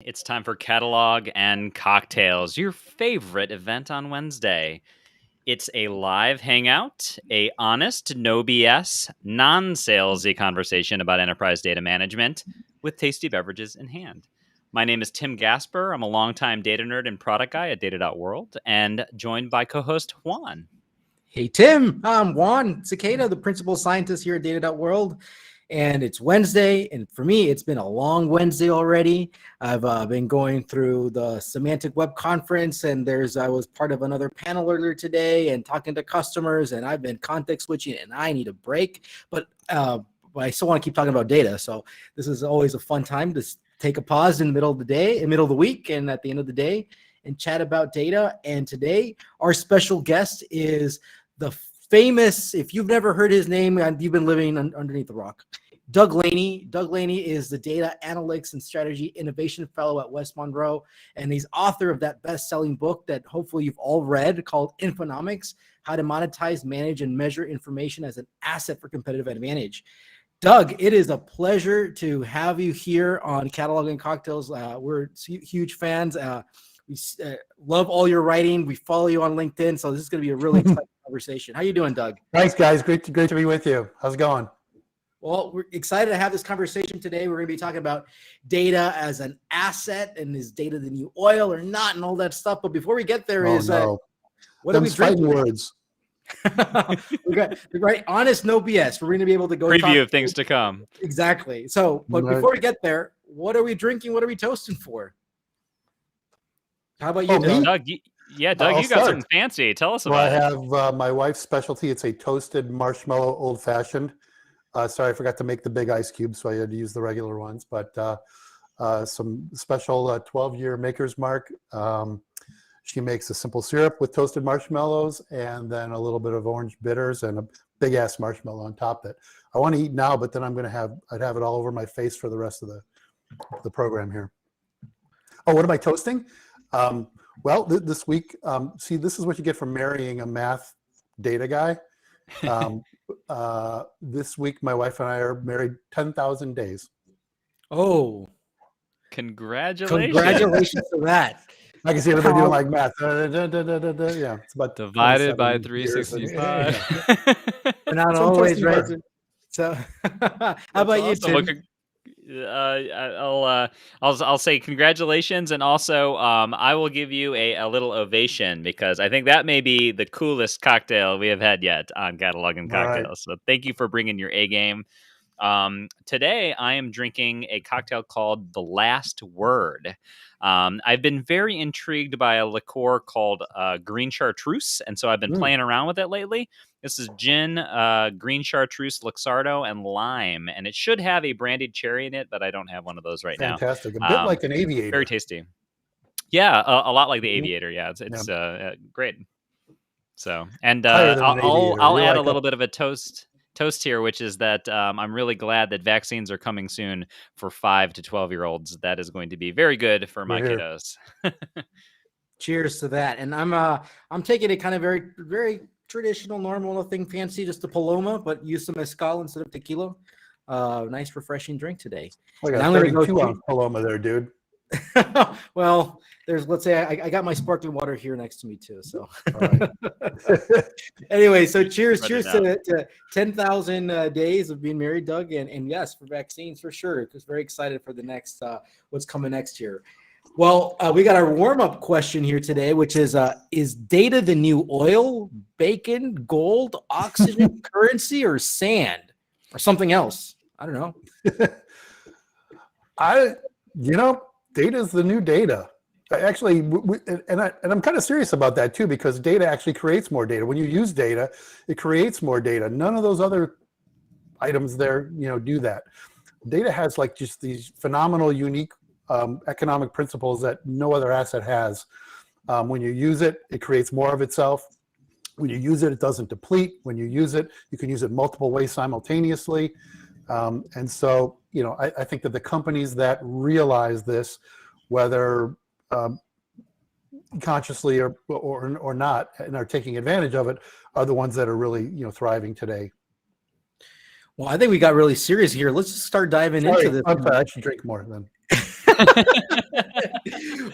It's time for Catalog and Cocktails, your favorite event on Wednesday. It's a live hangout, a honest, no BS, non-salesy conversation about enterprise data management with tasty beverages in hand. My name is Tim Gasper. I'm a longtime data nerd and product guy at Data.World, and joined by co-host Juan. Hey, Tim. I'm Juan Cicada, the principal scientist here at Data.World. And it's Wednesday, and for me, it's been a long Wednesday already. I've been going through the Semantic Web Conference, and I was part of another panel earlier today and talking to customers, and I've been context switching, and I need a break. But I still want to keep talking about data, so this is always a fun time to take a pause in the middle of the day, in the middle of the week, and at the end of the day, and chat about data. And today, our special guest is the famous, if you've never heard his name, you've been living underneath the rock, Doug Laney. Doug Laney is the Data Analytics and Strategy Innovation Fellow at West Monroe, and he's author of that best-selling book that hopefully you've all read called Infonomics, How to Monetize, Manage, and Measure Information as an Asset for Competitive Advantage. Doug, it is a pleasure to have you here on Catalog and Cocktails. We're huge fans. We love all your writing. We follow you on LinkedIn, so this is going to be a really exciting conversation. How you doing, Doug? Thanks, guys. Great to be with you. How's it going? Well, we're excited to have this conversation today. We're going to be talking about data as an asset, and is data the new oil or not, and all that stuff. But before we get there, what are we drinking? Words. We got right, honest, no BS. We're going to be able to go preview of things to come. Exactly. So, but before we get there, what are we drinking? What are we toasting for? How about you, Doug? Doug, you got something fancy. Tell us about it. I have my wife's specialty. It's a toasted marshmallow old fashioned. Sorry, I forgot to make the big ice cubes, so I had to use the regular ones. But some special 12-year maker's mark. She makes a simple syrup with toasted marshmallows and then a little bit of orange bitters and a big-ass marshmallow on top that I want to eat now, but then I'd have it all over my face for the rest of the program here. Oh, what am I toasting? Well, this week, see, this is what you get from marrying a math data guy. This week, my wife and I are married 10,000 days. Oh, congratulations! Congratulations to that. I can see everybody doing like math. Yeah, it's about divided by 365. We're not always right. So, how about you, Tim? I'll say congratulations, and also I will give you a little ovation, because I think that may be the coolest cocktail we have had yet on Catalog and Cocktails. Right. So thank you for bringing your A game. Today I am drinking a cocktail called The Last Word. I've been very intrigued by a liqueur called Green Chartreuse, and so I've been playing around with it lately. This is gin, green chartreuse, Luxardo, and lime, and it should have a brandied cherry in it, but I don't have one of those right now. Fantastic. A bit like an Aviator. Very tasty. Yeah, a lot like the Aviator. Yeah, it's great. So, and I'll add a little bit of a toast here, which is that I'm really glad that vaccines are coming soon for 5 to 12-year-olds. That is going to be very good for my kiddos. Cheers to that. And I'm taking it kind of very, very traditional, normal, nothing fancy, just a Paloma, but use some mezcal instead of tequila. Nice, refreshing drink today. I got 32 ounce Paloma there, dude. Well, let's say I got my sparkling water here next to me too. So right. Anyway, so cheers to 10,000 days of being married, Doug, and yes, for vaccines for sure. Because very excited for the next what's coming next year. Well, we got our warm-up question here today, which is data the new oil, bacon, gold, oxygen, currency, or sand, or something else? I don't know. Data is the new data. Actually, I'm kind of serious about that too, because data actually creates more data. When you use data, it creates more data. None of those other items there, do that. Data has like just these phenomenal, unique economic principles that no other asset has. When you use it, it creates more of itself. When you use it, it doesn't deplete. When you use it, you can use it multiple ways simultaneously. And so, I think that the companies that realize this, whether consciously or not, and are taking advantage of it, are the ones that are really, thriving today. Well, I think we got really serious here. Let's just start diving into this. I should drink more then.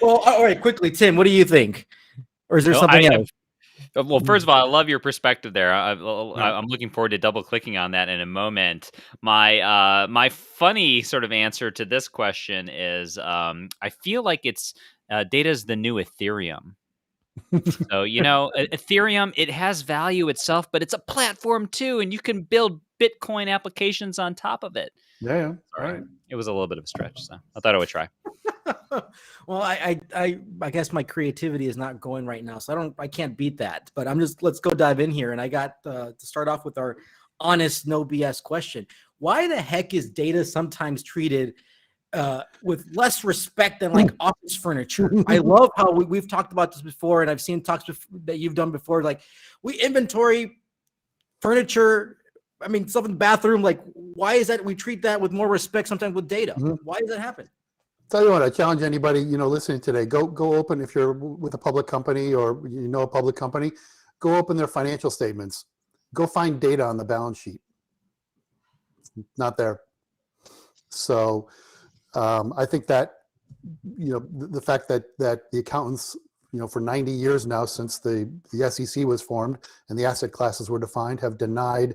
Well, all right, quickly, Tim, what do you think? Or is there No, something else? Well, first of all, I love your perspective there. I'm looking forward to double clicking on that in a moment. My funny sort of answer to this question is I feel like it's data is the new Ethereum. So, Ethereum, it has value itself, but it's a platform too, and you can build Bitcoin applications on top of it. Yeah. Sorry, Right. it was a little bit of a stretch, so I thought I would try. Well, I guess my creativity is not going right now, so I can't beat that. But let's go dive in here, and I got to start off with our honest, no BS question. Why the heck is data sometimes treated with less respect than like office furniture? I love how we've talked about this before, and I've seen talks that you've done before. Like, we inventory furniture. I mean, stuff in the bathroom. Like, why is that we treat that with more respect sometimes with data? Why does that happen? Tell you what, I challenge anybody, listening today, go open, if you're with a public company or a public company, go open their financial statements. Go find data on the balance sheet. Not there. So I think that, the fact that the accountants, for 90 years now, since the SEC was formed and the asset classes were defined, have denied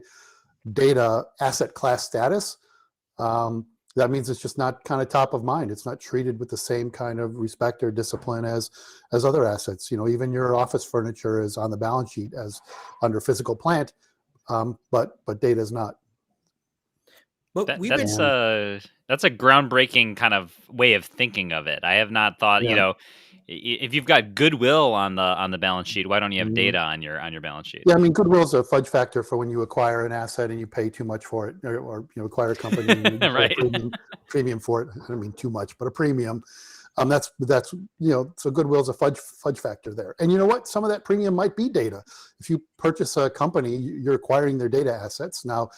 data asset class status. That means it's just not kind of top of mind. It's not treated with the same kind of respect or discipline as other assets. Even your office furniture is on the balance sheet as under physical plant, but data is not. But that's a groundbreaking kind of way of thinking of it. I have not thought, if you've got goodwill on the balance sheet, why don't you have data on your balance sheet? Yeah, I mean, goodwill is a fudge factor for when you acquire an asset and you pay too much for it, or acquire a company and you pay right. a premium for it. I don't mean too much, but a premium. That's so goodwill is a fudge factor there. And you know what? Some of that premium might be data. If you purchase a company, you're acquiring their data assets. Now,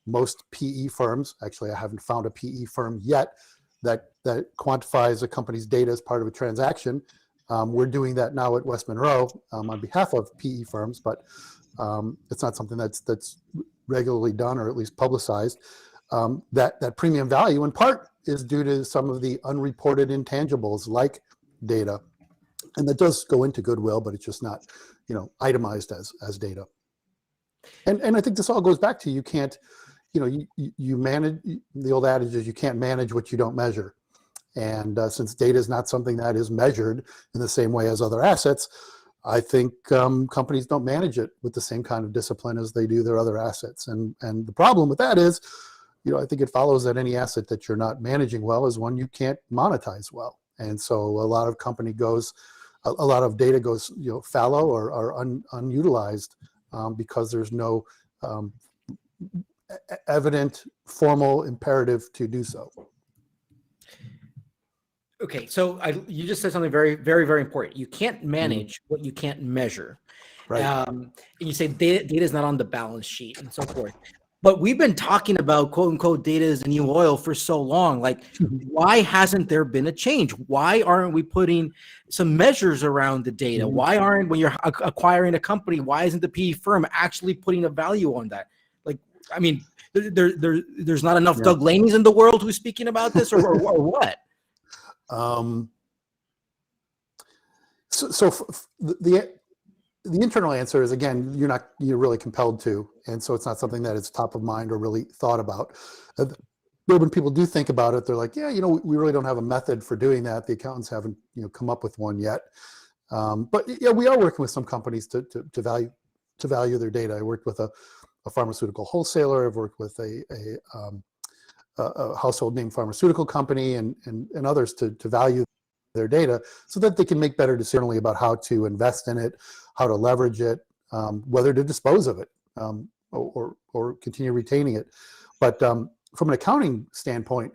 most PE firms, actually, I haven't found a PE firm yet that quantifies a company's data as part of a transaction. We're doing that now at West Monroe on behalf of PE firms, but it's not something that's regularly done or at least publicized. That premium value in part is due to some of the unreported intangibles like data, and that does go into goodwill, but it's just not itemized as data. And I think this all goes back to you can't you manage, the old adage is you can't manage what you don't measure. And since data is not something that is measured in the same way as other assets, I think companies don't manage it with the same kind of discipline as they do their other assets. And the problem with that is, I think it follows that any asset that you're not managing well is one you can't monetize well. And so a lot of data goes, fallow or unutilized because there's no evident formal imperative to do so. Okay, so you just said something very, very, very important. You can't manage what you can't measure. Right. And you say data is not on the balance sheet and so forth. But we've been talking about quote unquote data is the new oil for so long. Like, why hasn't there been a change? Why aren't we putting some measures around the data? Why aren't, when you're acquiring a company, why isn't the PE firm actually putting a value on that? Like, I mean, there's not enough Doug Laneys in the world who's speaking about this, or what? The internal answer is, again, you're really compelled to, and so it's not something that is top of mind or really thought about. But when people do think about it, they're like, yeah, we really don't have a method for doing that. The accountants haven't come up with one yet. But yeah, we are working with some companies to value their data. I worked with a pharmaceutical wholesaler. I've worked with a household name pharmaceutical company and others to value their data so that they can make better decisions about how to invest in it, how to leverage it, whether to dispose of it or continue retaining it. But from an accounting standpoint,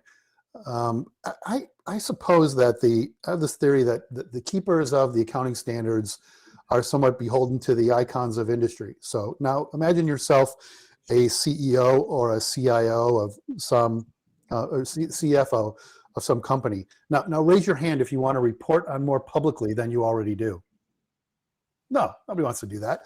I suppose that I have this theory that the keepers of the accounting standards are somewhat beholden to the icons of industry. So now imagine yourself a CEO or a CIO of some, or CFO of some company. Now raise your hand if you want to report on more publicly than you already do. No, nobody wants to do that.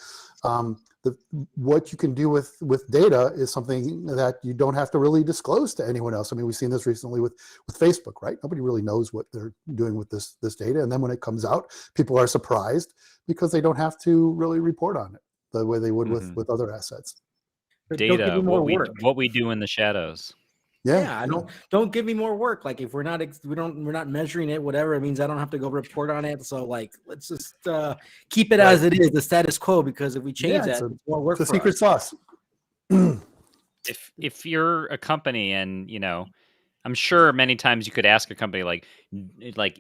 what you can do with data is something that you don't have to really disclose to anyone else. I mean, we've seen this recently with Facebook, right? Nobody really knows what they're doing with this data. And then when it comes out, people are surprised because they don't have to really report on it the way they would with other assets. But don't give Data, me more work. what we do in the shadows. Yeah, don't give me more work. Like if we're not measuring it, whatever, it means I don't have to go report on it. So like let's just keep it as it is, the status quo, because if we change that, it's more work. It's a secret sauce. If you're a company and I'm sure many times you could ask a company like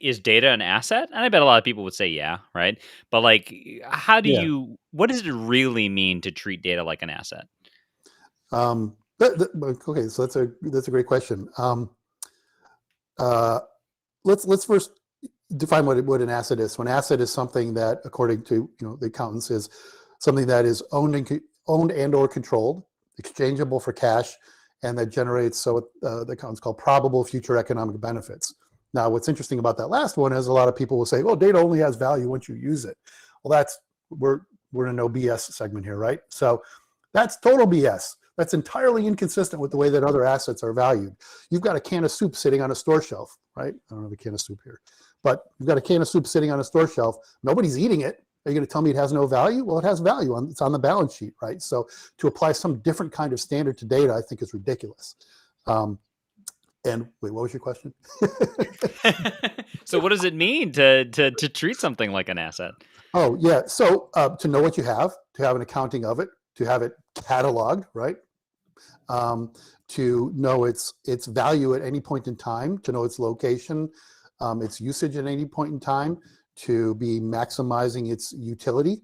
is data an asset? And I bet a lot of people would say yeah, right? But like how do what does it really mean to treat data like an asset? Okay, so that's a great question. Let's first define what an asset is. So an asset is something that, according to the accountants, is something that is owned and or controlled, exchangeable for cash, and that generates the accountants call probable future economic benefits. Now, what's interesting about that last one is a lot of people will say, "Oh, data only has value once you use it." Well, we're in a no BS segment here, right? So that's total BS. That's entirely inconsistent with the way that other assets are valued. You've got a can of soup sitting on a store shelf, right? I don't have a can of soup here, but you've got a can of soup sitting on a store shelf. Nobody's eating it. Are you going to tell me it has no value? Well, it has value. It's on the balance sheet, right? So to apply some different kind of standard to data, I think is ridiculous. And wait, what was your question? So what does it mean to treat something like an asset? Oh, yeah. So to know what you have, to have an accounting of it, to have it cataloged, right? To know its value at any point in time, to know its location, its usage at any point in time, to be maximizing its utility,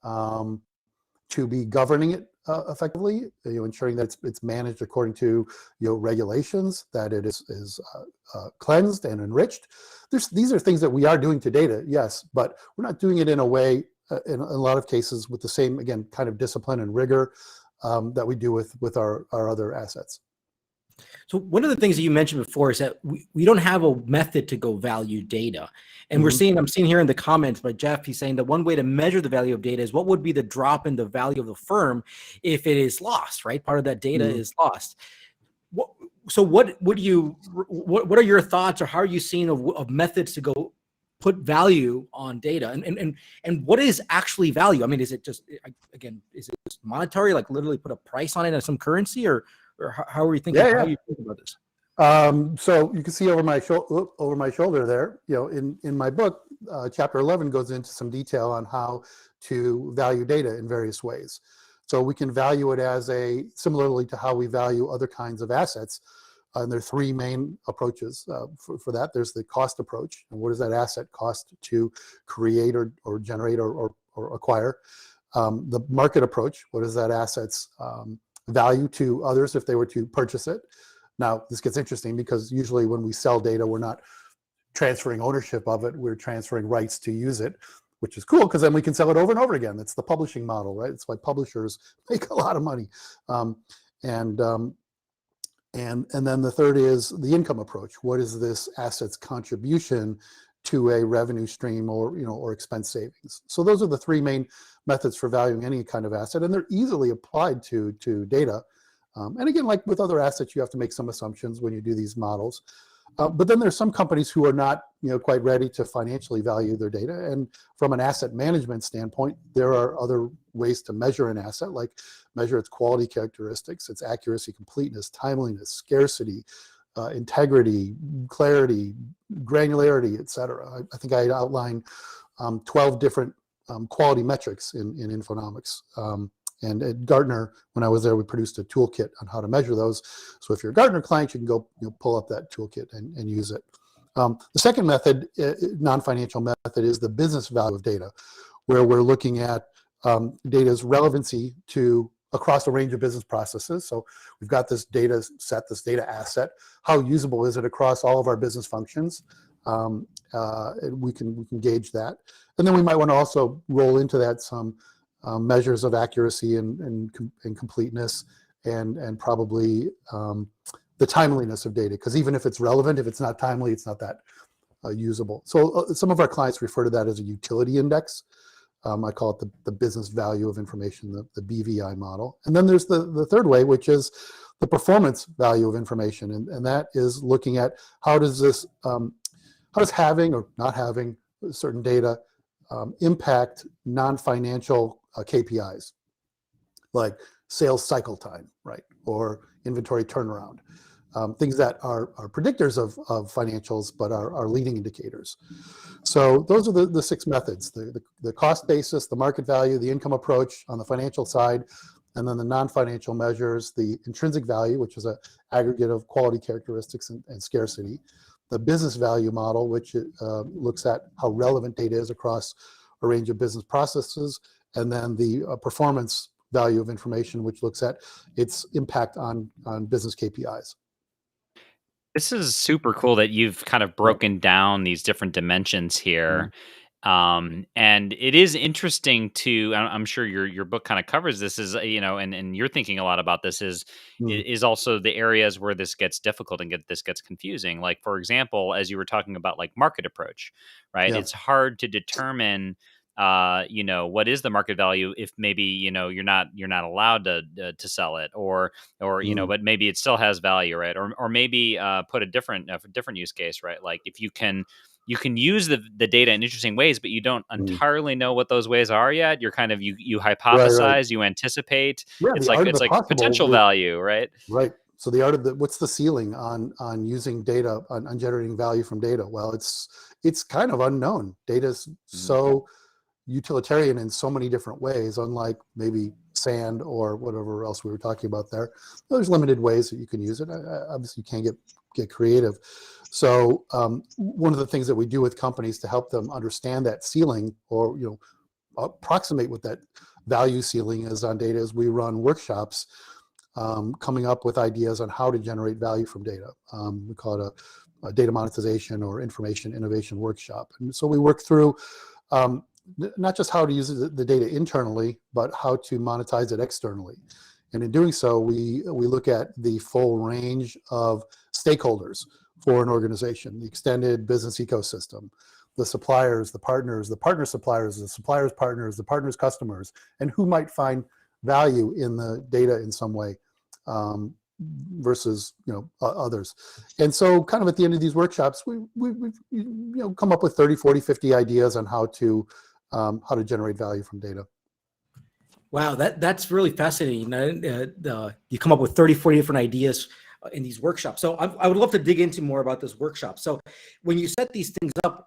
to be governing it effectively, ensuring that it's managed according to regulations, that it is cleansed and enriched. These are things that we are doing to data, yes, but we're not doing it in a way, in a lot of cases, with the same, again, kind of discipline and rigor that we do with our other assets. So one of the things that you mentioned before is that we don't have a method to go value data. And I'm seeing here in the comments by Jeff, he's saying that one way to measure the value of data is what would be the drop in the value of the firm if it is lost, right? Part of that data is lost. What are your thoughts, or how are you seeing of methods to go put value on data, and what is actually value? I mean, is it just, again, is it just monetary, like literally put a price on it as some currency, or how are you thinking? How are you thinking about this? So you can see over my shoulder there, in my book, chapter 11 goes into some detail on how to value data in various ways. So we can value it similarly to how we value other kinds of assets. And there are three main approaches for that. There's the cost approach, and what does that asset cost to create or generate or acquire? The market approach, what is that asset's value to others if they were to purchase it? Now, this gets interesting because usually when we sell data, we're not transferring ownership of it, we're transferring rights to use it, which is cool because then we can sell it over and over again. That's the publishing model, right? It's why publishers make a lot of money. And then the third is the income approach. What is this asset's contribution to a revenue stream or expense savings? So those are the three main methods for valuing any kind of asset, and they're easily applied to data. And again, like with other assets, you have to make some assumptions when you do these models. But then there's some companies who are not quite ready to financially value their data. And from an asset management standpoint, there are other ways to measure an asset, like measure its quality characteristics, its accuracy, completeness, timeliness, scarcity, integrity, clarity, granularity, et cetera. I think I outlined 12 different quality metrics in Infonomics. And at Gartner, when I was there, we produced a toolkit on how to measure those. So if you're a Gartner client, you can go pull up that toolkit and use it. The second method, non-financial method, is the business value of data, where we're looking at data's relevancy across a range of business processes. So we've got this data set, this data asset. How usable is it across all of our business functions? We can gauge that. And then we might want to also roll into that some measures of accuracy and completeness and probably the timeliness of data, because even if it's relevant, if it's not timely, it's not that usable. So some of our clients refer to that as a utility index. I call it the business value of information, the BVI model. And then there's the third way, which is the performance value of information. And that is looking at how does this, how does having or not having certain data impact non-financial KPIs, like sales cycle time, right? Or inventory turnaround. Things that are predictors of financials, but are leading indicators. So those are the 6 methods: the cost basis, the market value, the income approach on the financial side, and then the non-financial measures, the intrinsic value, which is an aggregate of quality characteristics and scarcity, the business value model, which looks at how relevant data is across a range of business processes, and then the performance value of information, which looks at its impact on business KPIs. This is super cool that you've kind of broken down these different dimensions here. And it is interesting to, I'm sure your book kind of covers this, is, and you're thinking a lot about this, is also the areas where this gets difficult and this gets confusing. Like, for example, as you were talking about, like, market approach, right? Yeah. It's hard to determine what is the market value if maybe you're not allowed to sell it, or but maybe it still has value, right? Or maybe put a different use case, right? Like, if you can use the data in interesting ways, but you don't entirely know what those ways are yet. You're kind of you hypothesize, right. You anticipate. Yeah, it's like potential value, right? Right. So the art of what's the ceiling on using data, on generating value from data? Well, it's kind of unknown. Data's so utilitarian in so many different ways, unlike maybe sand or whatever else we were talking about there. There's limited ways that you can use it. Obviously, you can't get creative. So one of the things that we do with companies to help them understand that ceiling, or approximate what that value ceiling is on data, is we run workshops coming up with ideas on how to generate value from data. We call it a data monetization or information innovation workshop. And so we work through not just how to use the data internally, but how to monetize it externally. And in doing so, we look at the full range of stakeholders for an organization: the extended business ecosystem, the suppliers, the partners, the partner suppliers, the suppliers' partners, the partners' customers, and who might find value in the data in some way versus others. And so kind of at the end of these workshops, we come up with 30, 40, 50 ideas on how to generate value from data. Wow, that's really fascinating. You come up with 30, 40 different ideas in these workshops. So I would love to dig into more about this workshop. So when you set these things up,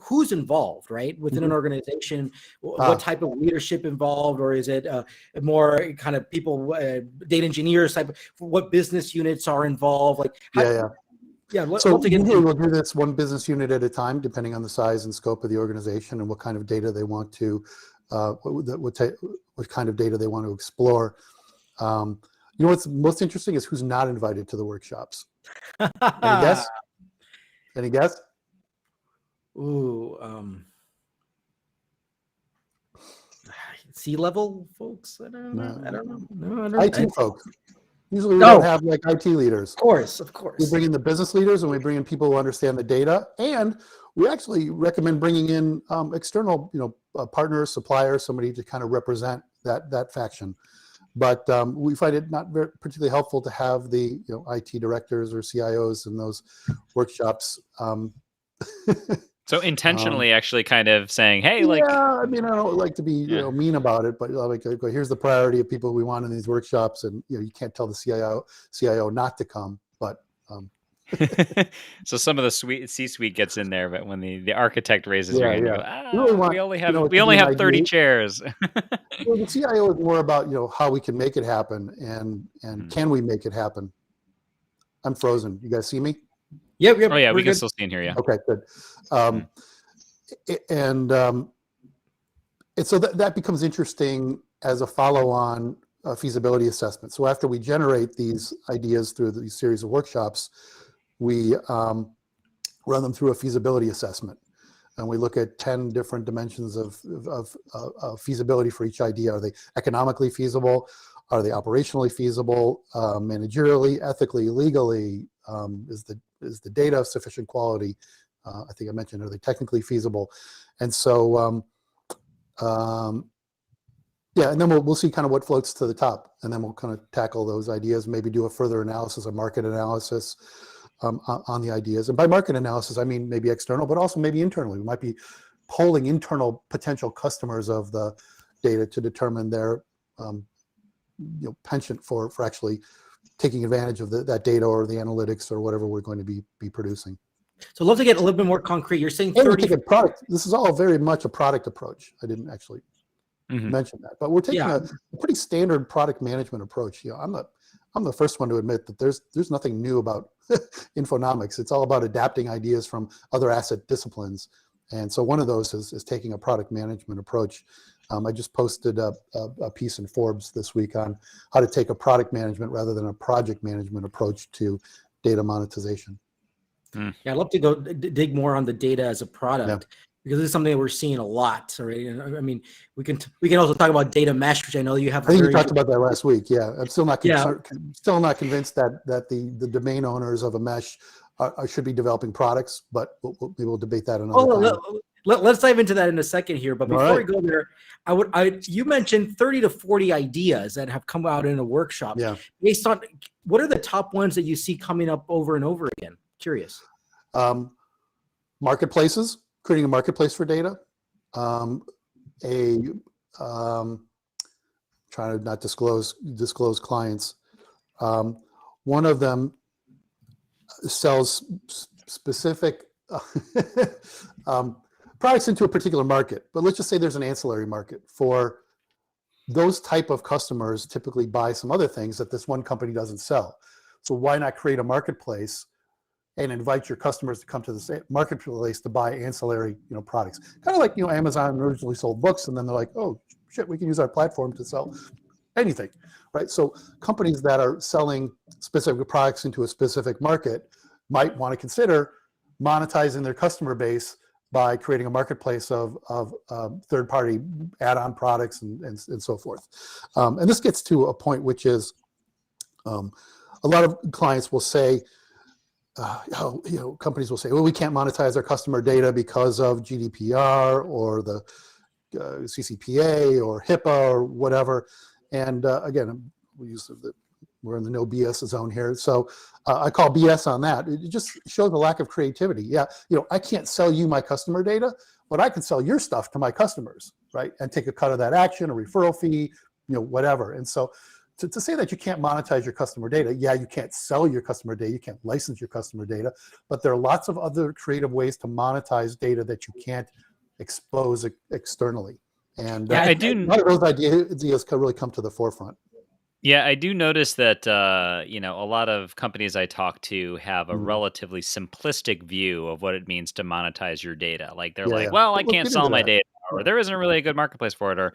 who's involved, right? Within an organization, what type of leadership involved, or is it more kind of people, data engineers type? What business units are involved? Like, So we'll do this one business unit at a time, depending on the size and scope of the organization and what kind of data they want to, what kind of data they want to explore. What's most interesting is who's not invited to the workshops. Any guess? Any guess? Ooh, C-level folks? I don't know. No, IT folks. Usually we don't have like IT leaders. Of course. We bring in the business leaders, and we bring in people who understand the data, and we actually recommend bringing in external, partners, suppliers, somebody to kind of represent that faction. But we find it not particularly helpful to have the IT directors or CIOs in those workshops. So intentionally, actually, kind of saying, "Hey, like." Yeah, I mean, I don't like to be mean about it, but like, here's the priority of people we want in these workshops, and you can't tell the CIO not to come, but. So some of the C-suite gets in there, but when the architect raises your hand, you go, we only have 30 chairs. Well, the CIO is more about how we can make it happen, and can we make it happen? I'm frozen. You guys see me? Yep. Oh yeah, we can still see and hear you. Okay, good. And so that becomes interesting as a follow-on feasibility assessment. So after we generate these ideas through these series of workshops, we run them through a feasibility assessment, and we look at 10 different dimensions of feasibility for each idea. Are they economically feasible? Are they operationally feasible? Managerially, ethically, legally? Is the data of sufficient quality? I think I mentioned, are they technically feasible? And so Yeah, and then we'll see kind of what floats to the top, and then we'll kind of tackle those ideas, maybe do a further analysis, a market analysis on the ideas. And by market analysis, I mean maybe external, but also maybe internally. We might be polling internal potential customers of the data to determine their penchant for actually taking advantage of that data or the analytics or whatever we're going to be producing. So I'd love to get a little bit more concrete. You're saying 30 take a product. This is all very much a product approach. I didn't actually mention that, but we're taking a pretty standard product management approach. I'm the first one to admit that there's nothing new about Infonomics. It's all about adapting ideas from other asset disciplines. And so one of those is taking a product management approach. I just posted a piece in Forbes this week on how to take a product management rather than a project management approach to data monetization. Yeah, I'd love to go dig more on the data as a product, because this is something that we're seeing a lot. Right? And I mean, we can also talk about data mesh, which I know you have. I think you talked about that last week. Yeah, I'm still not still not convinced that the domain owners of a mesh should be developing products, but we'll debate that another time. Let's dive into that in a second here. But before we go there, you mentioned 30 to 40 ideas that have come out in a workshop. Yeah. Based on what are the top ones that you see coming up over and over again? Curious. Marketplaces, creating a marketplace for data. Trying to not disclose clients. One of them sells specific products into a particular market, but let's just say there's an ancillary market for those type of customers. Typically buy some other things that this one company doesn't sell. So why not create a marketplace and invite your customers to come to the marketplace to buy ancillary, products? Kind of like, Amazon originally sold books, and then they're like, oh shit, we can use our platform to sell anything, right? So companies that are selling specific products into a specific market might want to consider monetizing their customer base by creating a marketplace of third-party add-on products and so forth. And this gets to a point which is a lot of clients will say, companies will say, well, we can't monetize our customer data because of GDPR or the CCPA or HIPAA or whatever. And again, we're in the no BS zone here. So I call BS on that. It just shows a lack of creativity. Yeah, I can't sell you my customer data, but I can sell your stuff to my customers, right? And take a cut of that action, a referral fee, whatever. And so to say that you can't monetize your customer data, you can't sell your customer data, you can't license your customer data, but there are lots of other creative ways to monetize data that you can't expose externally. And a lot of those ideas can really come to the forefront. Yeah, I do notice that, a lot of companies I talk to have a relatively simplistic view of what it means to monetize your data. Like they're well, I can't sell my data, or there isn't really a good marketplace for it, or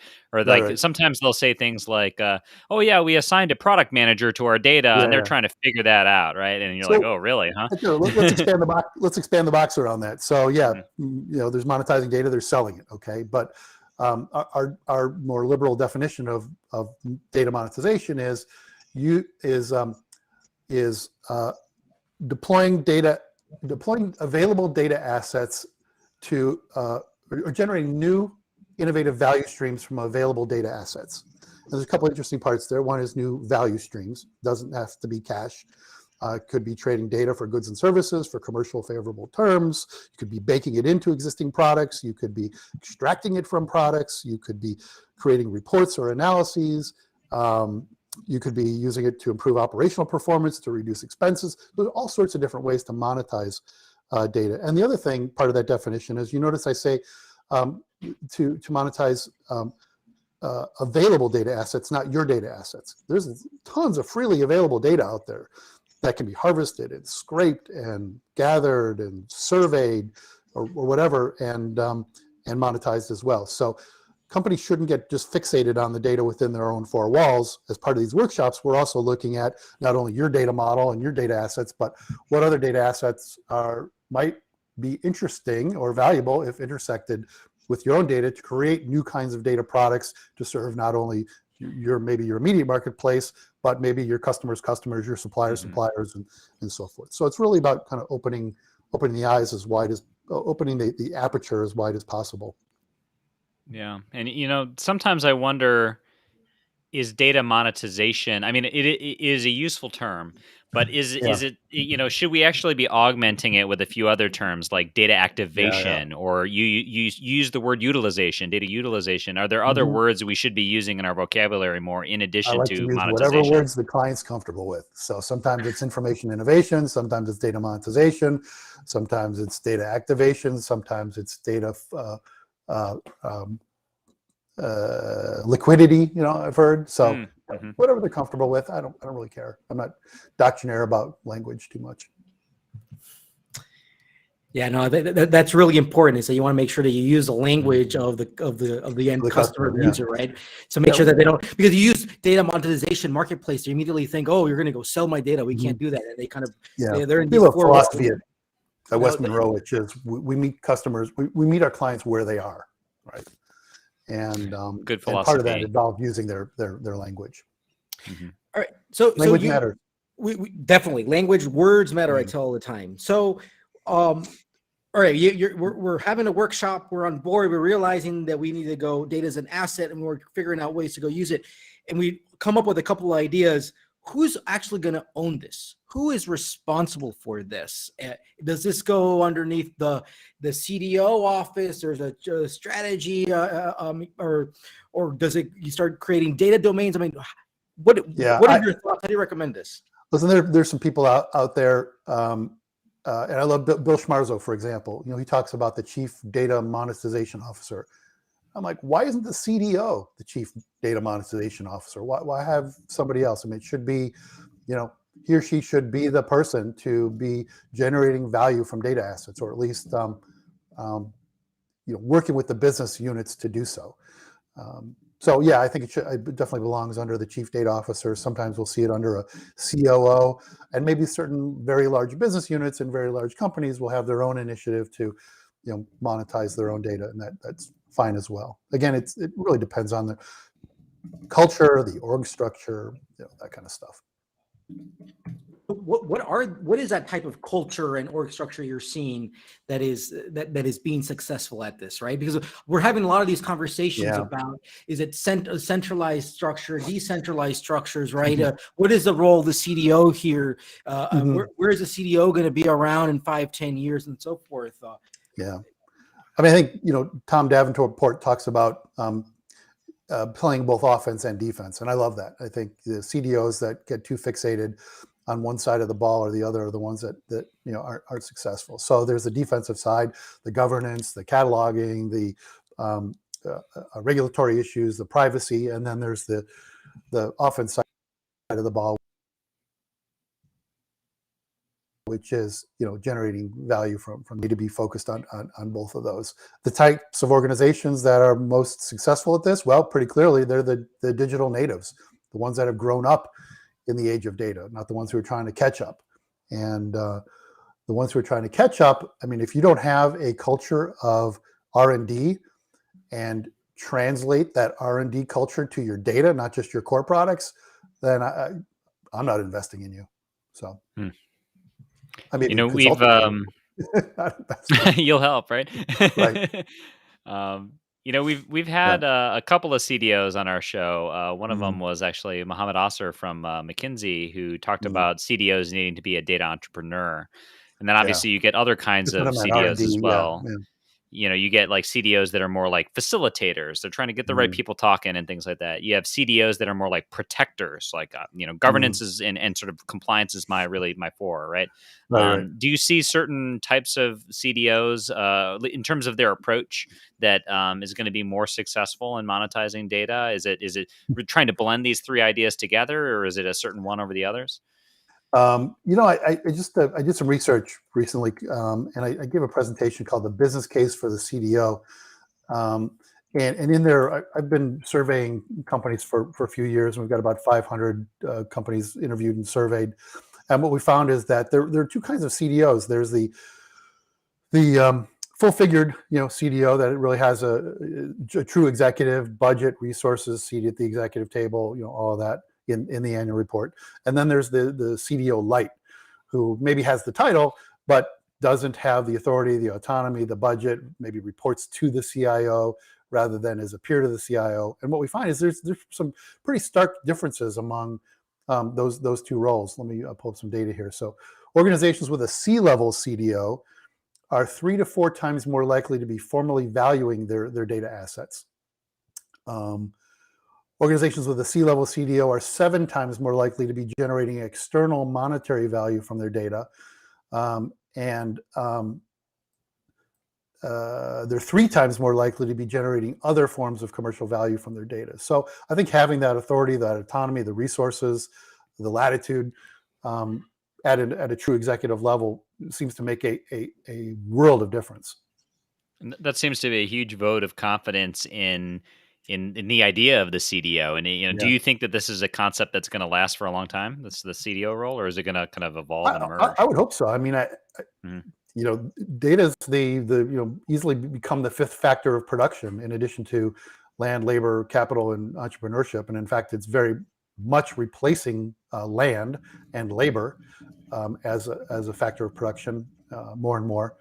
sometimes they'll say things like, oh yeah, we assigned a product manager to our data and they're trying to figure that out, right? And you're like, oh really, huh? Let's expand the box. Let's expand the box around that. So there's monetizing data, they're selling it, okay? But our more liberal definition of data monetization is deploying available data assets to or generating new innovative value streams from available data assets. And there's a couple of interesting parts there. One is new value streams. Doesn't have to be cash. Could be trading data for goods and services for commercial favorable terms. You could be baking it into existing products. You could be extracting it from products. You could be creating reports or analyses. You could be using it to improve operational performance, to reduce expenses. There's all sorts of different ways to monetize data. And the other thing, part of that definition is, you notice I say to monetize available data assets, not your data assets. There's tons of freely available data out there that can be harvested and scraped and gathered and surveyed or whatever, and monetized as well. So companies shouldn't get just fixated on the data within their own four walls. As part of these workshops, we're also looking at not only your data model and your data assets, but what other data assets might be interesting or valuable if intersected with your own data to create new kinds of data products to serve not only maybe your immediate marketplace, but maybe your customers, your suppliers, and so forth. So it's really about kind of opening the eyes as wide as, opening the aperture as wide as possible. Yeah. And, sometimes I wonder, is data monetization, I mean, it is a useful term, but Yeah, is it, should we actually be augmenting it with a few other terms like data yeah. activation, or you use the word utilization, data utilization? Are there other Hmm. words we should be using in our vocabulary more in I addition like to to use whatever monetization? words the client's comfortable with. So sometimes it's information innovation, sometimes it's data monetization, sometimes it's data activation, sometimes it's data uh, um, liquidity. I've heard. So Mm-hmm. whatever they're comfortable with, I don't really care. I'm not doctrinaire about language too much. Yeah, no, that's really important. So you want to make sure that you use the language of the end The customer, customer, the yeah. user, right? So make Yeah, sure that they don't, because you use data monetization marketplace, you immediately think, oh, you're going to go sell my data. We can't do that, and they kind of yeah. they're in We these have a four walls. philosophy at No, West Monroe, which is we meet customers, we meet our clients where they are, right? And Good part of that philosophy. involves using their language. Mm-hmm. all right. So Language you matters. we definitely language, words matter. I Mhm. tell all the time. So, all right, we're having a workshop. We're on board. We're realizing that we need to go. Data is an asset, and we're figuring out ways to go use it. And we come up with a couple of ideas. Who's actually going to own this? Who is responsible for this? Does this go underneath the CDO office? There's a strategy, or does it? You start creating data domains. I mean, what Yeah, what are your thoughts? How do you recommend this? listen, there's some people out there, and I love Bill Schmarzo, for example. He talks about the chief data monetization officer. I'm like, why isn't the CDO the chief data monetization officer? Why have somebody else? I mean, it should be, he or she should be the person to be generating value from data assets, or at least, working with the business units to do so. So yeah, I think it definitely belongs under the chief data officer. Sometimes we'll see it under a COO, and maybe certain very large business units and very large companies will have their own initiative to, monetize their own data, and that's fine as well. Again, it really depends on the culture, the org structure, that kind of stuff. What is that type of culture and org structure you're seeing that is being successful at this, right? Because we're having a lot of these conversations about, is it centralized structure, decentralized structures, right? What is the role of the CDO here? Where is the CDO going to be around in 5-10 years and so forth? Yeah, I mean, I think Tom Davenport talks about playing both offense and defense, and I love that. I think the CDOs that get too fixated on one side of the ball or the other are the ones that aren't successful. So there's the defensive side, the governance, the cataloging, the regulatory issues, the privacy, and then there's the offense side of the ball, which is generating value from need to be focused on both of those. The types of organizations that are most successful at this, well, pretty clearly they're the digital natives, the ones that have grown up in the age of data, not the ones who are trying to catch up. And the ones who are trying to catch up, I mean, if you don't have a culture of R&D and translate that R&D culture to your data, not just your core products, then I'm not investing in you. So, I mean, we've you'll help, right? Right. We've had a couple of CDOs on our show. One of them Mm. was actually Mohammed Asser from McKinsey, who talked Mm. about CDOs needing to be a data entrepreneur. And then Yeah. obviously you get other kinds Just what of I meant, CDOs as R&D, well. yeah. You get like CDOs that are more like facilitators. They're trying to get the right people talking and things like that. You have CDOs that are more like protectors, like, governance is and sort of compliance is my fore, right? Right. Do you see certain types of CDOs in terms of their approach that is going to be more successful in monetizing data? Is it trying to blend these three ideas together, or is it a certain one over the others? I did some research recently, and I gave a presentation called "The Business Case for the CDO." And in there, I've been surveying companies for a few years, and we've got about 500 companies interviewed and surveyed. And what we found is that there are two kinds of CDOs. There's the full-figured, CDO that really has a true executive budget, resources, seat at the executive table, all of that in the annual report. And then there's the CDO light, who maybe has the title, but doesn't have the authority, the autonomy, the budget, maybe reports to the CIO, rather than as a peer to the CIO. And what we find is there's some pretty stark differences among those two roles. Let me pull up some data here. So organizations with a C-level CDO are 3 to 4 times more likely to be formally valuing their data assets. Organizations with a C-level CDO are 7 times more likely to be generating external monetary value from their data. They're 3 times more likely to be generating other forms of commercial value from their data. So I think having that authority, that autonomy, the resources, the latitude at a true executive level seems to make a world of difference. And that seems to be a huge vote of confidence in the idea of the CDO. And do you think that this is a concept that's going to last for a long time? This the CDO role, or is it going to kind of evolve and emerge? I would hope so. I mean, data is easily become the 5th factor of production, in addition to land, labor, capital, and entrepreneurship. And in fact, it's very much replacing land and labor as a factor of production more and more.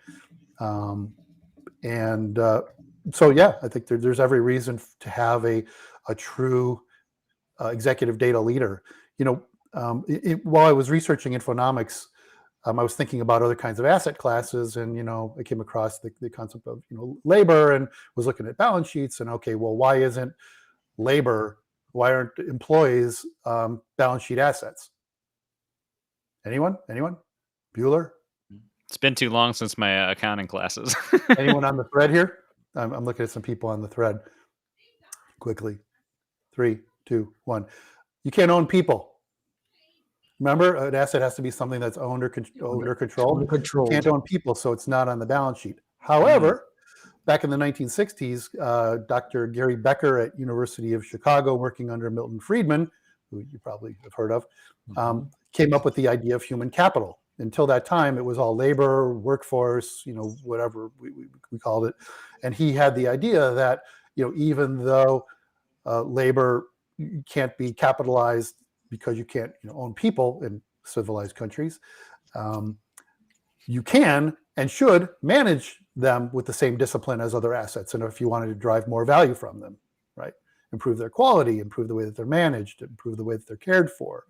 So yeah, I think there's every reason to have a true executive data leader. While I was researching Infonomics, I was thinking about other kinds of asset classes, and I came across the concept of labor, and was looking at balance sheets, and okay, well, why aren't employees balance sheet assets? Anyone? Bueller? It's been too long since my accounting classes. Anyone on the thread here? I'm looking at some people on the thread. Quickly. 3, 2, 1. You can't own people. Remember, an asset has to be something that's owned or controlled. You can't own people, so it's not on the balance sheet. However, back in the 1960s, Dr. Gary Becker at University of Chicago, working under Milton Friedman, who you probably have heard of, came up with the idea of human capital. Until that time, it was all labor, workforce, whatever we called it. And he had the idea that, even though labor can't be capitalized because you can't own people in civilized countries, you can and should manage them with the same discipline as other assets. And if you wanted to drive more value from them, right? Improve their quality, improve the way that they're managed, improve the way that they're cared for.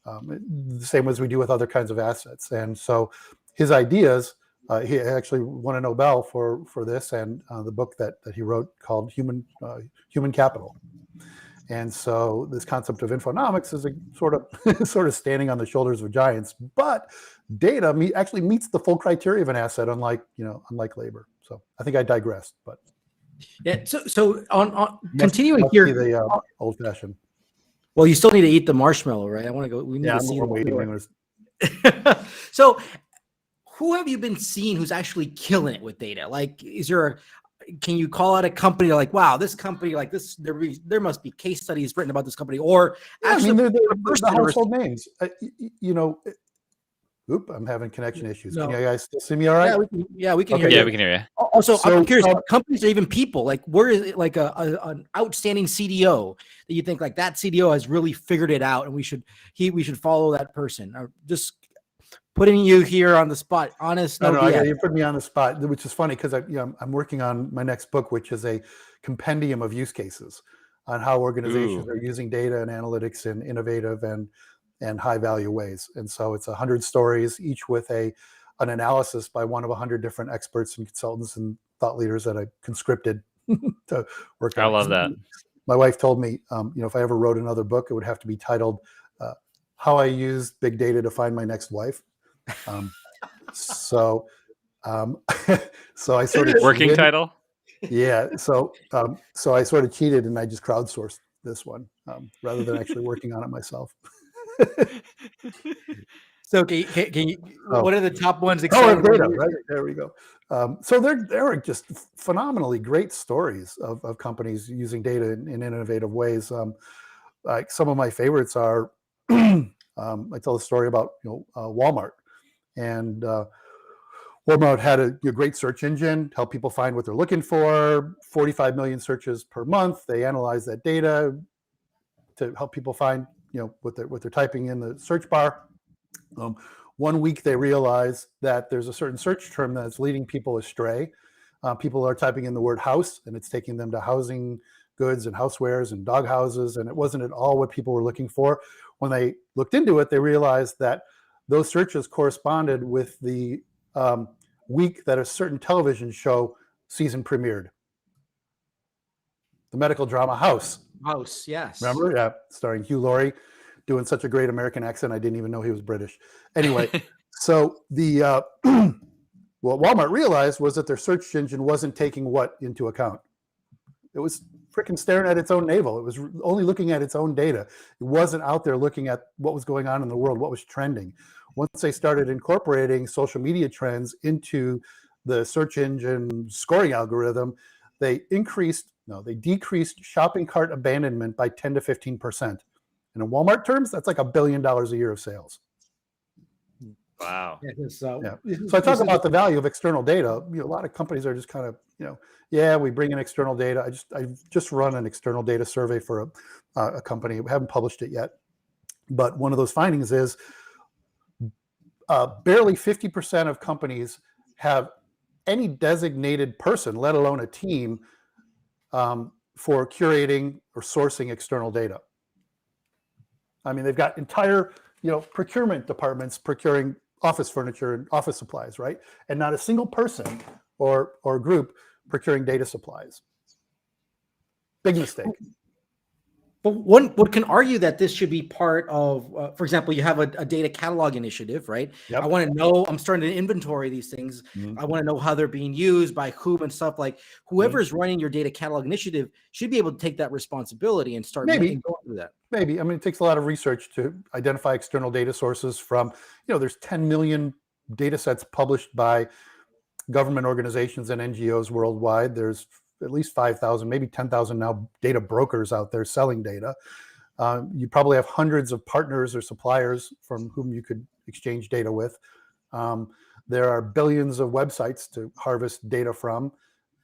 The same as we do with other kinds of assets. And so his ideas, he actually won a Nobel for this, and the book that he wrote called Human Capital. And so this concept of Infonomics is a sort of standing on the shoulders of giants, but data actually meets the full criteria of an asset, unlike labor. So I think I digressed, but yeah. So on continuing here, the old fashioned. Well, you still need to eat the marshmallow, right? I want to go. We need to see. So, who have you been seeing who's actually killing it with data? Like, can you call out a company like, wow, this company like this? There must be case studies written about this company, or actually, they're the household names. I'm having connection issues. No. Can you guys still see me all right? Yeah, we can hear you. Yeah, we can hear you. Also, I'm curious, companies are even people. Like, where is it like an outstanding CDO that you think like that CDO has really figured it out, and we should follow that person? Or just putting you here on the spot, honest. No, you put me on the spot, which is funny because I'm working on my next book, which is a compendium of use cases on how organizations are using data and analytics in innovative and high value ways. And so it's 100 stories, each with an analysis by one of 100 different experts and consultants and thought leaders that I conscripted to work on. I love that. My wife told me, if I ever wrote another book, it would have to be titled How I Used Big Data to Find My Next Wife. So I sort of working title. Yeah. So I sort of cheated, and I just crowdsourced this one rather than actually working on it myself. So can you? What are the top ones? Data, right? There we go. So there are just phenomenally great stories of companies using data in innovative ways. Like some of my favorites are, I tell a story about Walmart, and Walmart had a great search engine, help people find what they're looking for. 45 million searches per month. They analyze that data to help people find what they're typing in the search bar. 1 week they realize that there's a certain search term that's leading people astray. People are typing in the word house, and it's taking them to housing goods and housewares and dog houses, and it wasn't at all what people were looking for. When they looked into it, they realized that those searches corresponded with the week that a certain television show season premiered. The medical drama House. House, yes. Remember? Yeah, starring Hugh Laurie, doing such a great American accent. I didn't even know he was British. Anyway, so the what Walmart realized was that their search engine wasn't taking what into account? It was freaking staring at its own navel. It was only looking at its own data. It wasn't out there looking at what was going on in the world, what was trending. Once they started incorporating social media trends into the search engine scoring algorithm, they decreased shopping cart abandonment by 10 to 15%. And in Walmart terms, that's like $1 billion a year of sales. Wow. Yeah. So I talk about the value of external data. A lot of companies are just kind of, we bring in external data. I just run an external data survey for a company. We haven't published it yet, but one of those findings is barely 50% of companies have any designated person, let alone a team, for curating or sourcing external data. I mean, they've got entire, procurement departments procuring office furniture and office supplies, right? And not a single person or group procuring data supplies. Big mistake. But one can argue that this should be part of, for example, you have a data catalog initiative, right? Yep. I want to know, I'm starting to inventory these things. Mm-hmm. I want to know how they're being used by whom and stuff. Like whoever is running your data catalog initiative should be able to take that responsibility and start going through that. Maybe. I mean, it takes a lot of research to identify external data sources from, there's 10 million data sets published by government organizations and NGOs worldwide. There's at least 5,000, maybe 10,000 now data brokers out there selling data. You probably have hundreds of partners or suppliers from whom you could exchange data with. There are billions of websites to harvest data from.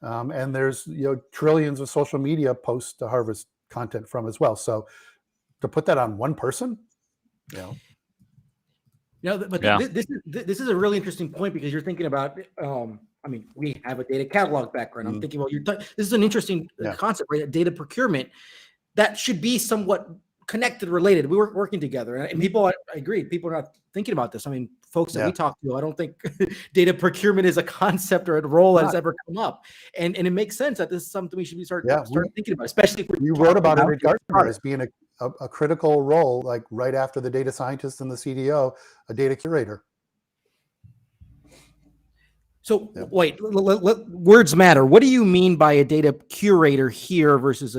And there's trillions of social media posts to harvest content from as well. So to put that on one person, This is a really interesting point because you're thinking about, we have a data catalog background. I'm thinking, this is an interesting concept, right? Data procurement that should be somewhat connected, related. We were working together, and people, I agree, people are not thinking about this. I mean, folks that we talk to, I don't think data procurement is a concept or a role that has ever come up. And it makes sense that this is something we should be start thinking about, especially if you wrote about it at Gartner as being a critical role, like right after the data scientist and the CDO, a data curator. So wait, words matter. What do you mean by a data curator here versus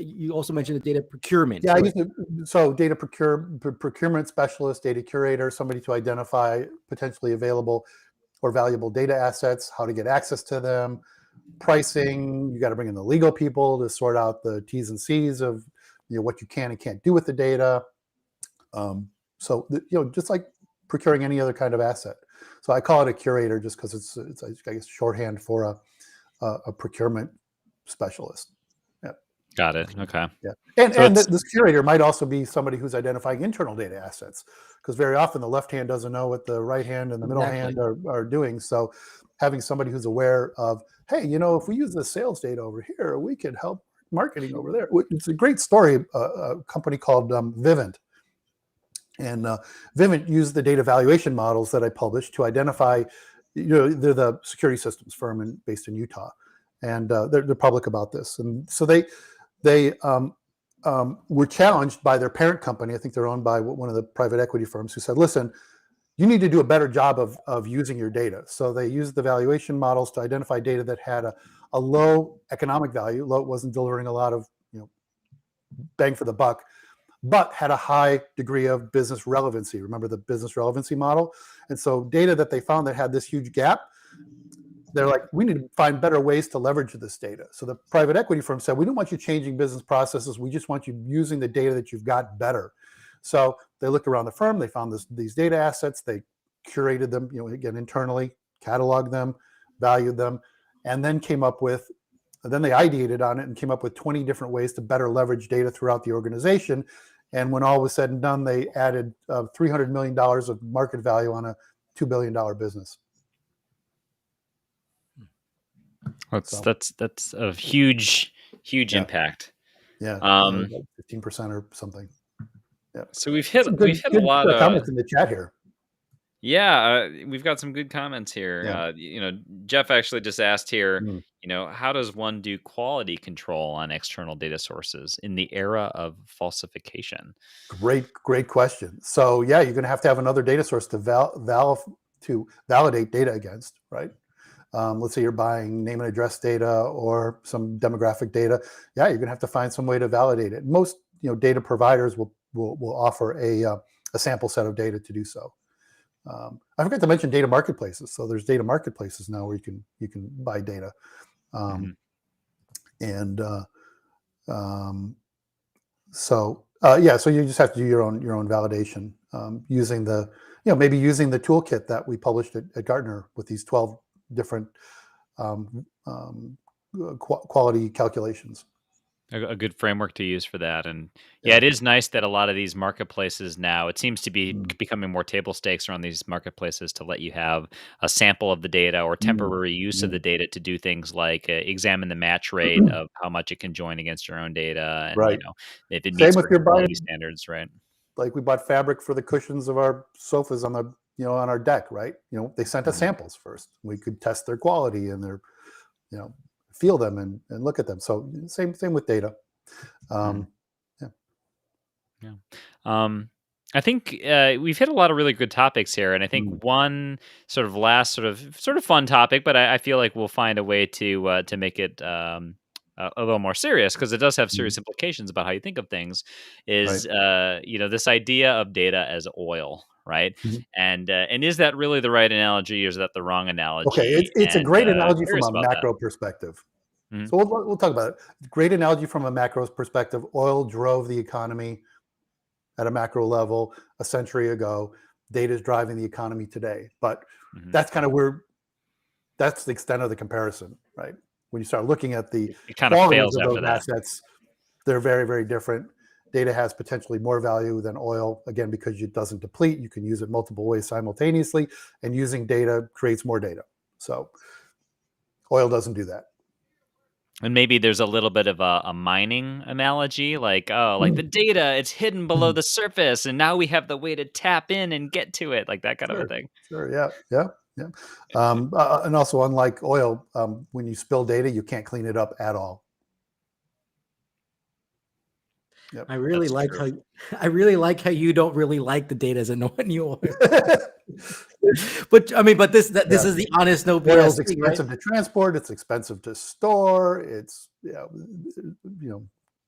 you also mentioned a data procurement? Yeah, so data procurement specialist, data curator, somebody to identify potentially available or valuable data assets, how to get access to them, pricing. You got to bring in the legal people to sort out the T's and C's of what you can and can't do with the data. Just like procuring any other kind of asset. So I call it a curator just because it's I guess shorthand for a procurement specialist. Yeah. Got it. Okay. Yeah. And this curator might also be somebody who's identifying internal data assets, because very often the left hand doesn't know what the right hand and the middle hand are doing. So having somebody who's aware of, hey, if we use the sales data over here, we could help marketing over there. It's a great story. A company called Vivint. And Vivint used the data valuation models that I published to identify, they're the security systems firm based in Utah, and they're public about this. And so they were challenged by their parent company. I think they're owned by one of the private equity firms, who said, listen, you need to do a better job of using your data. So they used the valuation models to identify data that had a low economic value. Low, it wasn't delivering a lot of bang for the buck, but had a high degree of business relevancy. Remember the business relevancy model? And so data that they found that had this huge gap, they're like, we need to find better ways to leverage this data. So the private equity firm said, we don't want you changing business processes. We just want you using the data that you've got better. So they looked around the firm, they found these data assets, they curated them, again, internally, cataloged them, valued them, and then then they ideated on it and came up with 20 different ways to better leverage data throughout the organization. And when all was said and done, they added $300 million of market value on a $2 billion business. That's a huge impact. Yeah, Um, 15% or something. Yeah. so we've hit Some good a lot of comments in the chat here. Yeah, we've got some good comments here. Yeah. Jeff actually just asked here, Mm. how does one do quality control on external data sources in the era of falsification? Great question. So yeah, you're going to have another data source to validate data against, right? Let's say you're buying name and address data or some demographic data. Yeah, you're going to have to find some way to validate it. Most data providers will offer a sample set of data to do so. I forgot to mention data marketplaces. So there's data marketplaces now where you can buy data, and so you just have to do your own validation using the maybe using the toolkit that we published at Gartner with these 12 different quality calculations. A good framework to use for that. And it is nice that a lot of these marketplaces now, it seems to be becoming more table stakes around these marketplaces to let you have a sample of the data or temporary use of the data to do things like examine the match rate of how much it can join against your own data, and right. If it Same meets with your quality standards, right? Like we bought fabric for the cushions of our sofas on the on our deck, right? They sent us samples first. We could test their quality and their feel them and look at them. So same with data. I think we've hit a lot of really good topics here, and I think one sort of last sort of fun topic, but I feel like we'll find a way to make it a little more serious, because it does have serious implications about how you think of things. Is this idea of data as oil, right? And is that really the right analogy, or is that the wrong analogy? Okay, it's a great analogy from a macro that. perspective. So we'll talk about it. Great analogy from a macro perspective. Oil drove the economy at a macro level a century ago. Data is driving the economy today. But that's kind of that's the extent of the comparison, right? When you start looking at the qualities of those assets, they're very, very different. Data has potentially more value than oil, again, because it doesn't deplete. You can use it multiple ways simultaneously, and using data creates more data. So oil doesn't do that. And maybe there's a little bit of a mining analogy, like the data, it's hidden below the surface, and now we have the way to tap in and get to it, like that kind of a thing. Sure, yeah. And also, unlike oil, when you spill data, you can't clean it up at all. Yep, I really like how you don't really like the data as a new oil. But I mean, this is the honest no BS. Oil is expensive to transport. It's expensive to store. It's data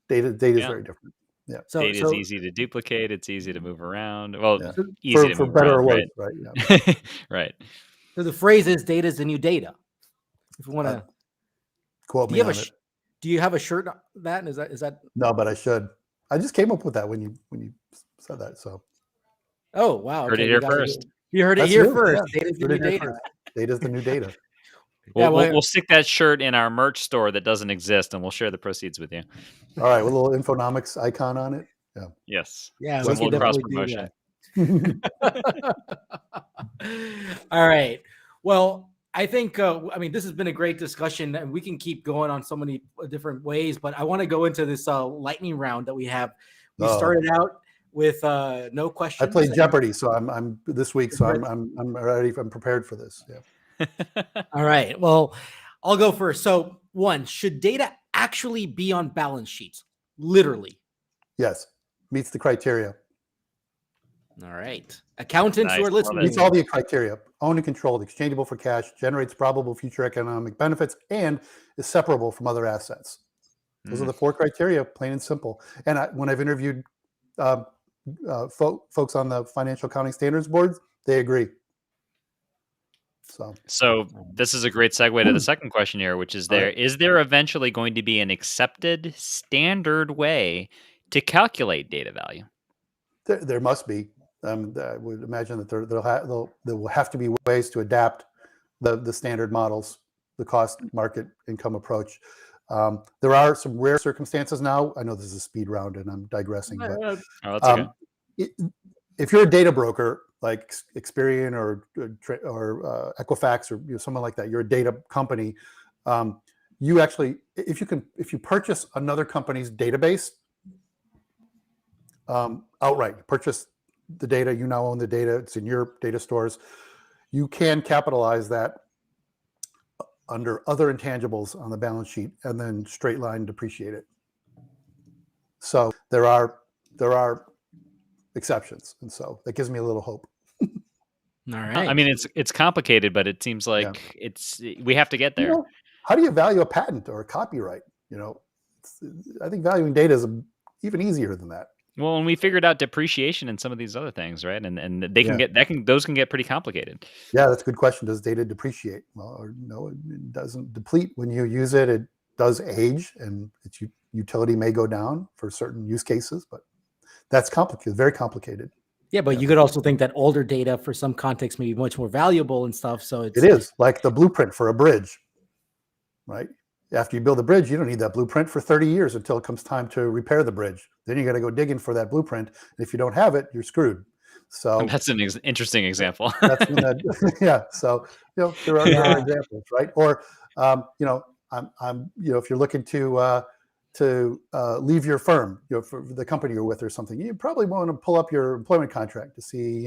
is very different. Yeah, data is easy to duplicate. It's easy to move around. Well, easy for better or worse, right? Yeah. Right. So the phrase is "data is the new data." If you want to quote me on it. Do you have a shirt on that? Is that? No, but I should. I just came up with that when you said that. So. Oh wow! Heard it here first. You heard it here first. Data is the new data. Data is the new data. We'll stick that shirt in our merch store that doesn't exist, and we'll share the proceeds with you. All right, with a little Infonomics icon on it. Yeah. Yes. Yeah, we can definitely do that. All right. Well, I think this has been a great discussion, and we can keep going on so many different ways. But I want to go into this lightning round that we have. We started out with no questions. I played Jeopardy, so I'm this week, so I'm ready. I'm prepared for this. Yeah. All right. Well, I'll go first. So, one, should data actually be on balance sheets? Literally. Yes. Meets the criteria. All right. Accountants who are listening. Meets all the criteria. Owned and controlled, exchangeable for cash, generates probable future economic benefits, and is separable from other assets. Those are the 4 criteria, plain and simple. And when I've interviewed folks on the Financial Accounting Standards Board, they agree. So this is a great segue to the second question here, which is is there eventually going to be an accepted standard way to calculate data value? There must be. I would imagine that there will have to be ways to adapt the standard models, the cost, market, income approach. There are some rare circumstances now. I know this is a speed round and I'm digressing, but that's okay. If you're a data broker like Experian or Equifax or someone like that, you're a data company. You actually, if you purchase another company's database outright, purchase the data, you now own the data, it's in your data stores, you can capitalize that under other intangibles on the balance sheet and then straight line depreciate it. So there are exceptions, and so that gives me a little hope. All right. I mean, it's complicated, but it seems like we have to get there. How do you value a patent or a copyright? I think valuing data is even easier than that. Well, when we figured out depreciation and some of these other things, right? And they can those can get pretty complicated. Yeah, that's a good question. Does data depreciate? Well, no, it doesn't deplete when you use it. It does age, and its utility may go down for certain use cases, but that's complicated, very complicated. Yeah, but you could also think that older data for some context may be much more valuable and stuff. So it is like the blueprint for a bridge, right? After you build a bridge, you don't need that blueprint for 30 years until it comes time to repair the bridge. Then you got to go digging for that blueprint. And if you don't have it, you're screwed. So that's an interesting example. That's when yeah. So there are examples, right? Or if you're looking to leave your firm, for the company you're with or something, you probably want to pull up your employment contract to see,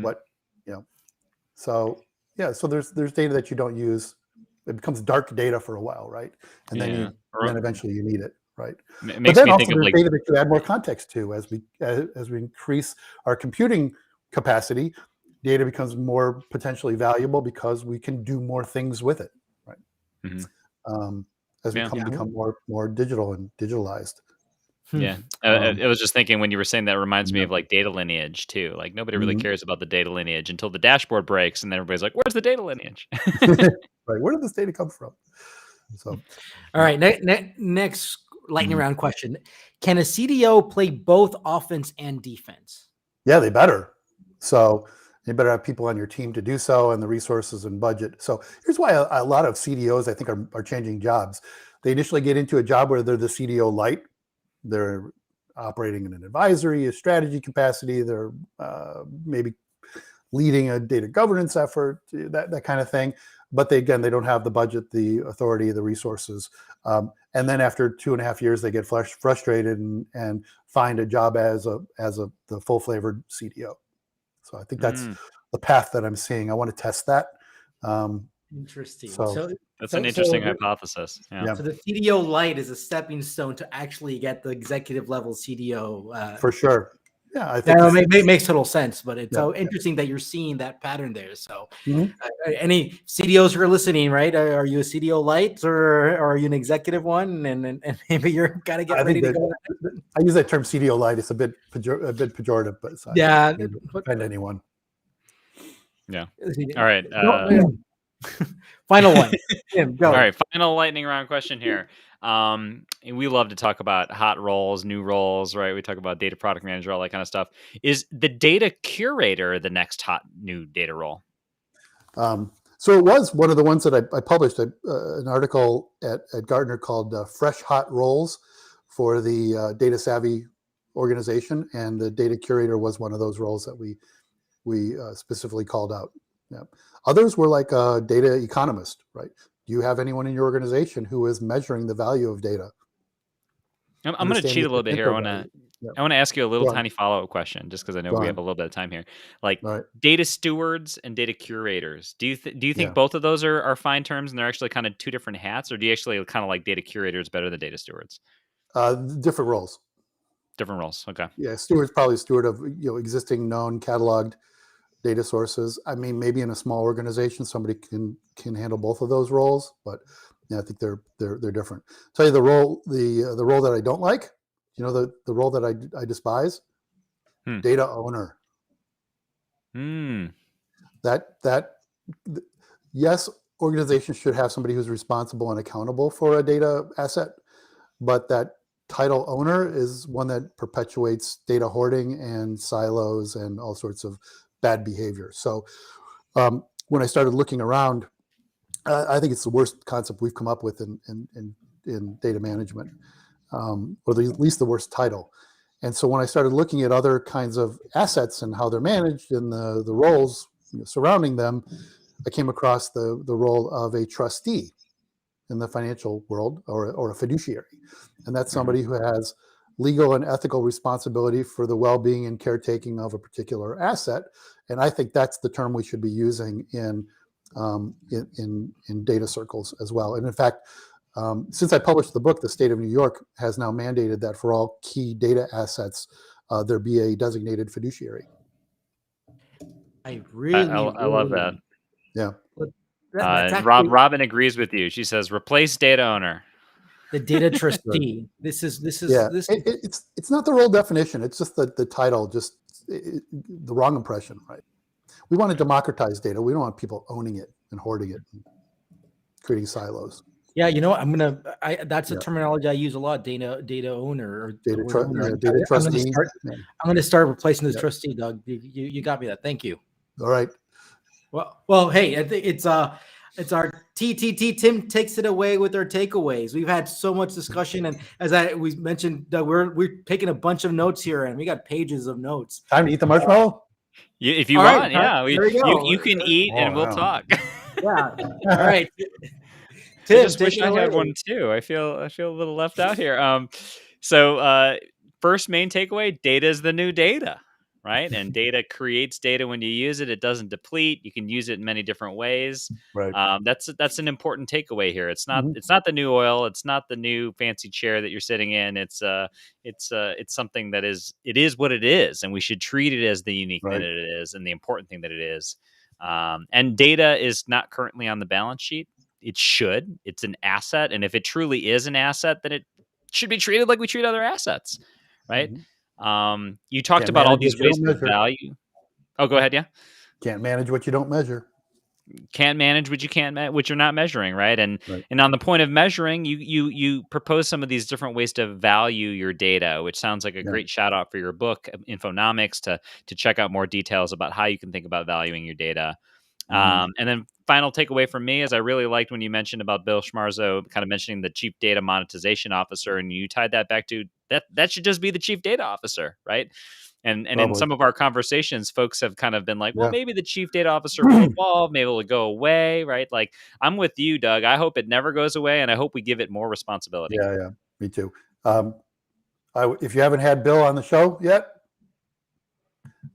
what, So so there's data that you don't use. It becomes dark data for a while, right? And then then eventually you need it, right? But then also there's data that you add more context to as we increase our computing capacity. Data becomes more potentially valuable because we can do more things with it, right? Mm-hmm. As we become more digital and digitalized. Yeah, I was just thinking when you were saying that, reminds me of like data lineage too. Like nobody really cares about the data lineage until the dashboard breaks, and then everybody's like, "Where's the data lineage?" Right? Where did this data come from? So, all right. Next lightning round question: can a CDO play both offense and defense? Yeah, they better. So you better have people on your team to do so, and the resources and budget. So here's why a lot of CDOs I think are changing jobs. They initially get into a job where they're the CDO light. They're operating in an advisory, a strategy capacity. They're maybe leading a data governance effort, that kind of thing. But they don't have the budget, the authority, the resources. And then after 2.5 years, they get frustrated and find a job as the full flavored CDO. So I think that's the path that I'm seeing. I want to test that. Interesting. So that's an interesting hypothesis. Yeah. So the CDO light is a stepping stone to actually get the executive level CDO. For sure. Yeah, I think it makes total sense, but it's so interesting that you're seeing that pattern there. So any CDOs who are listening, right? Are you a CDO light or are you an executive one? And maybe you're got to get ready to go. I use that term CDO light. It's a bit pejorative, but depend anyone. Yeah. All right. Final one. Tim, go. All right. Final lightning round question here. We love to talk about hot roles, new roles, right? We talk about data product manager, all that kind of stuff. Is the data curator the next hot new data role? So it was one of the ones that I published an article at Gartner called Fresh Hot Roles for the Data Savvy organization. And the data curator was one of those roles that we specifically called out. Yeah. Others were like a data economist, right? Do you have anyone in your organization who is measuring the value of data? I'm going to cheat a little bit here. I want to ask you a little tiny follow-up question, just because I know we have a little bit of time here. Like data stewards and data curators. Do you think both of those are fine terms and they're actually kind of two different hats, or do you actually kind of like data curators better than data stewards? Different roles. Different roles. Okay. Yeah, steward's probably steward of existing known cataloged data sources. I mean, maybe in a small organization, somebody can handle both of those roles, but I think they're different. I'll tell you the role that I don't like, the role that I despise, data owner. Yes, organizations should have somebody who's responsible and accountable for a data asset, but that title owner is one that perpetuates data hoarding and silos and all sorts of bad behavior. So when I started looking around, I think it's the worst concept we've come up with in data management, or at least the worst title. And so when I started looking at other kinds of assets and how they're managed and the roles surrounding them, I came across the role of a trustee. in the financial world, or a fiduciary. And that's somebody who has legal and ethical responsibility for the well-being and caretaking of a particular asset. And I think that's the term we should be using in data circles as well. And in fact, since I published the book, the state of New York has now mandated that for all key data assets, there be a designated fiduciary. I love that. Yeah. That's And actually Robin agrees with you. She says, replace data owner. the data trustee. This is It's not the real definition. It's just the title, the wrong impression, right? We want to democratize data. We don't want people owning it and hoarding it, and creating silos. Yeah, you know what? That's a terminology I use a lot. Data owner or data trustee. I'm going to start replacing the trustee, Doug. You got me that. Thank you. All right. Well, hey, it's our TTT. Tim takes it away with our takeaways. We've had so much discussion, and as we mentioned, Doug, we're taking a bunch of notes here, and we got pages of notes. Time to eat the marshmallow. If you want, you can eat, and we'll talk. Yeah. All right. Tim, I just wish I had one too. I feel a little left out here. So first main takeaway: data is the new data, right? And data creates data when you use it. It doesn't deplete. You can use it in many different ways. Right. That's an important takeaway here. It's not the new oil. It's not the new fancy chair that you're sitting in. It's something that is what it is, and we should treat it as the unique thing that it is and the important thing that it is. And data is not currently on the balance sheet. It should. It's an asset, and if it truly is an asset, then it should be treated like we treat other assets, right? You talked about all these ways of value. Oh, go ahead. Yeah. Can't manage what you don't measure. Can't manage what you what you're not measuring, right? And on the point of measuring, you propose some of these different ways to value your data, which sounds like a great shout out for your book, Infonomics, to check out more details about how you can think about valuing your data. And then final takeaway from me is I really liked when you mentioned about Bill Schmarzo kind of mentioning the chief data monetization officer, and you tied that back to that should just be the chief data officer, right? And in some of our conversations, folks have kind of been like, well, maybe the chief data officer will evolve, maybe it'll go away, right? Like, I'm with you, Doug. I hope it never goes away, and I hope we give it more responsibility. Yeah, me too. If you haven't had Bill on the show yet,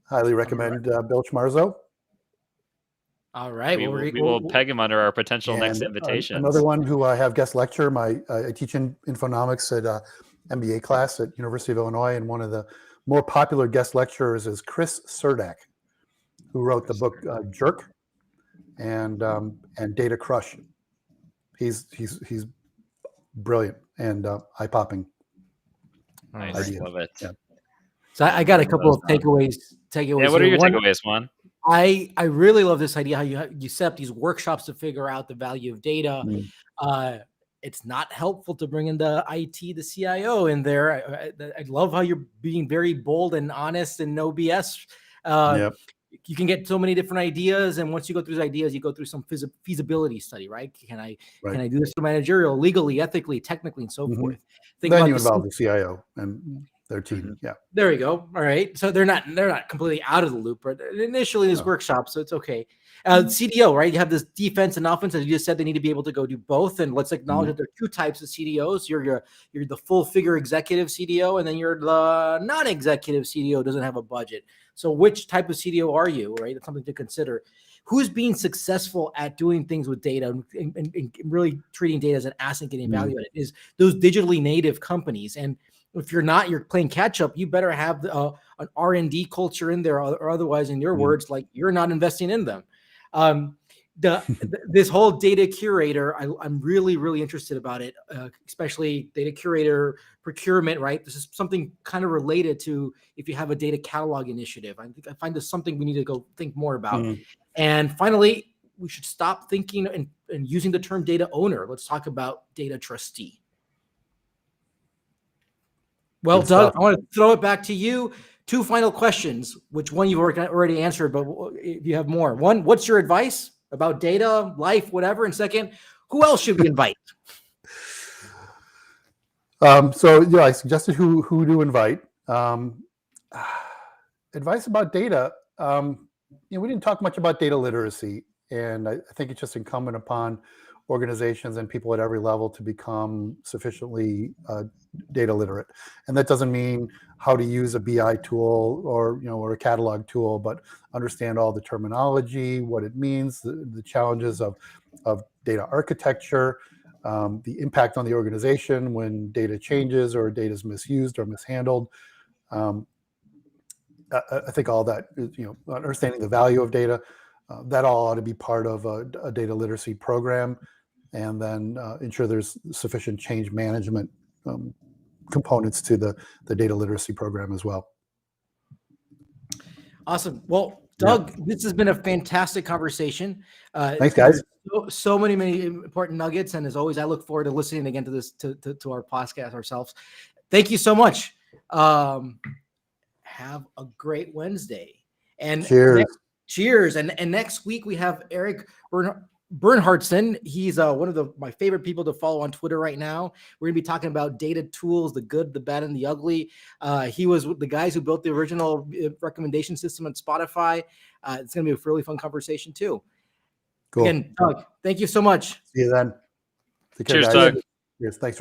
highly recommend Bill Schmarzo. All right. We will peg him under our potential next invitation. Another one who I have guest lecture. I teach in Infonomics at MBA class at University of Illinois, and one of the more popular guest lecturers is Chris Surdak, who wrote the book Jerk and Data Crush. He's brilliant and eye-popping. Nice, ideas. Love it. Yeah. So I got a couple of takeaways. Yeah, what are your takeaways, Juan? I really love this idea how you set up these workshops to figure out the value of data. It's not helpful to bring in the IT, the CIO in there. I love how you're being very bold and honest and no BS. You can get so many different ideas, and once you go through those ideas, you go through some feasibility study, right? Can I do this managerial, legally, ethically, technically, and so forth? Then you involve the CIO and their team. Yeah. There we go. All right. So they're not completely out of the loop, but initially this workshop, so it's okay. CDO, right? You have this defense and offense. As you just said, they need to be able to go do both. And let's acknowledge that there are two types of CDOs. You're the full figure executive CDO, and then you're the non-executive CDO doesn't have a budget. So which type of CDO are you, right? That's something to consider. Who's being successful at doing things with data and really treating data as an asset, getting value at it, is those digitally native companies. And if you're not, you're playing catch up. You better have an R&D culture in there, or otherwise, in your words, like you're not investing in them. This whole data curator, I'm really, really interested about it, especially data curator procurement, right? This is something kind of related to if you have a data catalog initiative. I find this something we need to go think more about. And finally, we should stop thinking and using the term data owner. Let's talk about data trustee. Well, Doug, I want to throw it back to you. Two final questions, which one you've already answered, but if you have more. One, what's your advice about data, life, whatever? And second, who else should we invite? I suggested who to invite. Advice about data. We didn't talk much about data literacy, and I think it's just incumbent upon organizations and people at every level to become sufficiently data literate. And that doesn't mean how to use a BI tool or a catalog tool, but understand all the terminology, what it means, the challenges of data architecture, the impact on the organization when data changes or data is misused or mishandled. I think all that, understanding the value of data, that all ought to be part of a data literacy program, and then ensure there's sufficient change management components to the data literacy program as well. Awesome. Well, Doug, this has been a fantastic conversation. Thanks, guys. So many important nuggets, and as always, I look forward to listening again to this to our podcast ourselves. Thank you so much. Have a great Wednesday, and cheers. And next week we have Eric Bernhardson. He's one of my favorite people to follow on Twitter right now. We're gonna be talking about data tools, the good, the bad, and the ugly. He was the guys who built the original recommendation system at Spotify. It's gonna be a really fun conversation too. Cool. Again, Doug, thank you so much. See you then. Cheers, Doug. Cheers. Thanks.